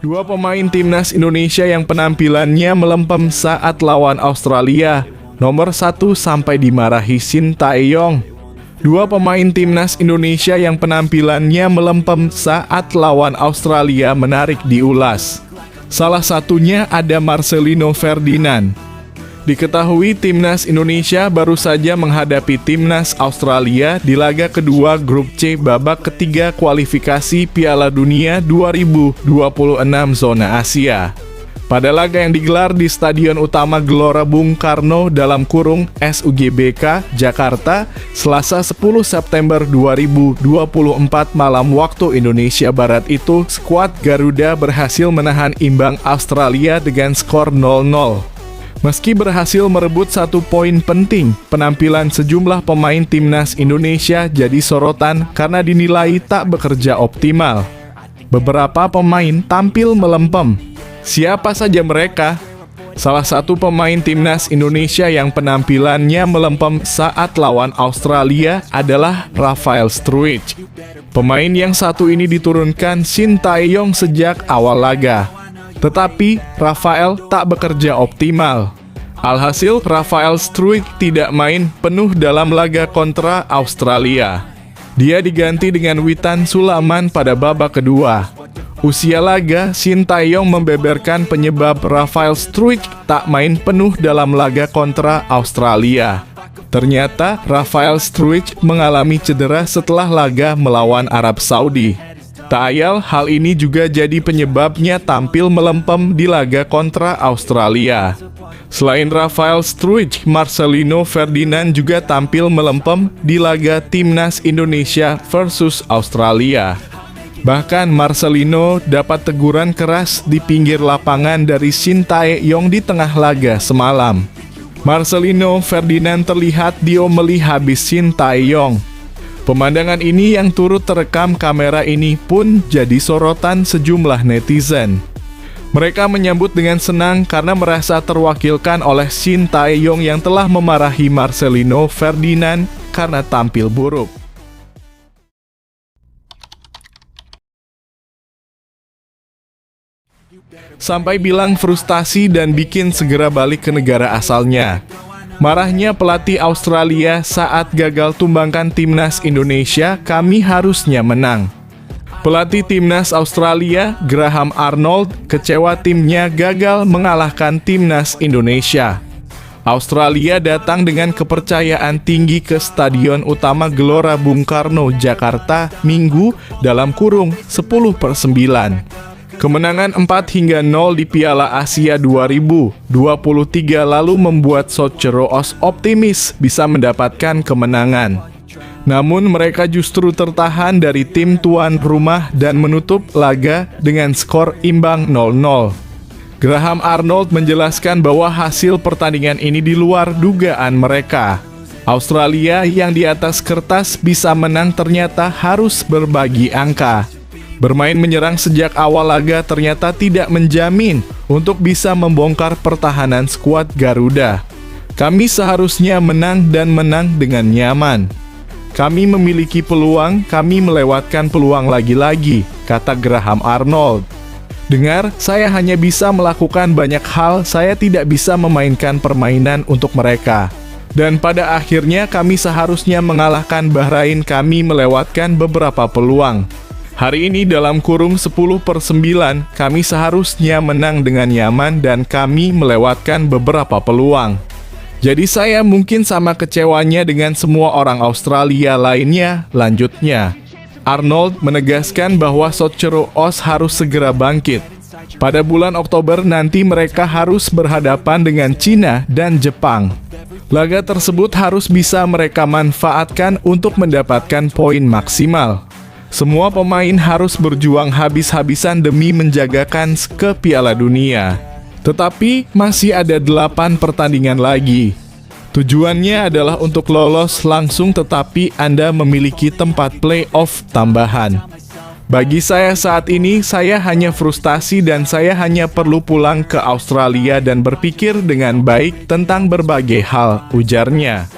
Dua pemain timnas Indonesia yang penampilannya melempem saat lawan Australia. Nomor 1 sampai dimarahi Shin Tae-yong. Dua pemain timnas Indonesia yang penampilannya melempem saat lawan Australia menarik diulas. Salah satunya ada Marcelino Ferdinand. Diketahui timnas Indonesia baru saja menghadapi timnas Australia di laga kedua grup C babak ketiga kualifikasi Piala Dunia 2026 zona Asia. Pada laga yang digelar di Stadion Utama Gelora Bung Karno (SUGBK) Jakarta, Selasa 10 September 2024 malam waktu Indonesia Barat itu, skuad Garuda berhasil menahan imbang Australia dengan skor 0-0. Meski berhasil merebut 1 poin penting, penampilan sejumlah pemain timnas Indonesia jadi sorotan karena dinilai tak bekerja optimal. Beberapa pemain tampil melempem. Siapa saja mereka? Salah satu pemain timnas Indonesia yang penampilannya melempem saat lawan Australia adalah Rafael Struijk. Pemain yang satu ini diturunkan Shin Tae-yong sejak awal laga. Tetapi Rafael tak bekerja optimal. Alhasil, Rafael Struijk tidak main penuh dalam laga kontra Australia. Dia diganti dengan Witan Sulaiman pada babak kedua. Usia laga, Shin Tae-yong membeberkan penyebab Rafael Struijk tak main penuh dalam laga kontra Australia. Ternyata, Rafael Struijk mengalami cedera setelah laga melawan Arab Saudi. Tak ayal, hal ini juga jadi penyebabnya tampil melempem di laga kontra Australia. Selain Rafael Struijk, Marcelino Ferdinand juga tampil melempem di laga Timnas Indonesia versus Australia. Bahkan Marcelino dapat teguran keras di pinggir lapangan dari Shin Tae-yong di tengah laga semalam. Marcelino Ferdinand terlihat diomeli habis Shin Tae-yong. Pemandangan ini yang turut terekam kamera ini pun jadi sorotan sejumlah netizen. Mereka menyambut dengan senang karena merasa terwakilkan oleh Shin Tae-yong yang telah memarahi Marcelino Ferdinand karena tampil buruk. Sampai bilang frustasi dan bikin segera balik ke negara asalnya. Marahnya pelatih Australia saat gagal tumbangkan timnas Indonesia, kami harusnya menang. Pelatih timnas Australia, Graham Arnold, kecewa timnya gagal mengalahkan timnas Indonesia. Australia datang dengan kepercayaan tinggi ke Stadion Utama Gelora Bung Karno, Jakarta, Minggu (10/9). Kemenangan 4-0 di Piala Asia 2023 lalu membuat Socceroos optimis bisa mendapatkan kemenangan. Namun mereka justru tertahan dari tim tuan rumah dan menutup laga dengan skor imbang 0-0. Graham Arnold menjelaskan bahwa hasil pertandingan ini di luar dugaan mereka. Australia yang di atas kertas bisa menang ternyata harus berbagi angka. Bermain menyerang sejak awal laga ternyata tidak menjamin untuk bisa membongkar pertahanan skuad Garuda. Kami seharusnya menang dan menang dengan nyaman. Kami memiliki peluang, kami melewatkan peluang lagi-lagi, kata Graham Arnold. Dengar, saya hanya bisa melakukan banyak hal, saya tidak bisa memainkan permainan untuk mereka. Dan pada akhirnya kami seharusnya mengalahkan Bahrain, kami melewatkan beberapa peluang. Hari ini dalam kurung 10/9, kami seharusnya menang dengan nyaman dan kami melewatkan beberapa peluang. Jadi saya mungkin sama kecewanya dengan semua orang Australia lainnya, lanjutnya. Arnold menegaskan bahwa Socceroos harus segera bangkit. Pada bulan Oktober nanti mereka harus berhadapan dengan Cina dan Jepang. Laga tersebut harus bisa mereka manfaatkan untuk mendapatkan poin maksimal. Semua pemain harus berjuang habis-habisan demi menjagakan ke Piala Dunia. Tetapi masih ada 8 pertandingan lagi. Tujuannya adalah untuk lolos langsung, tetapi Anda memiliki tempat playoff tambahan. Bagi saya saat ini, saya hanya frustasi dan saya hanya perlu pulang ke Australia dan berpikir dengan baik tentang berbagai hal, ujarnya.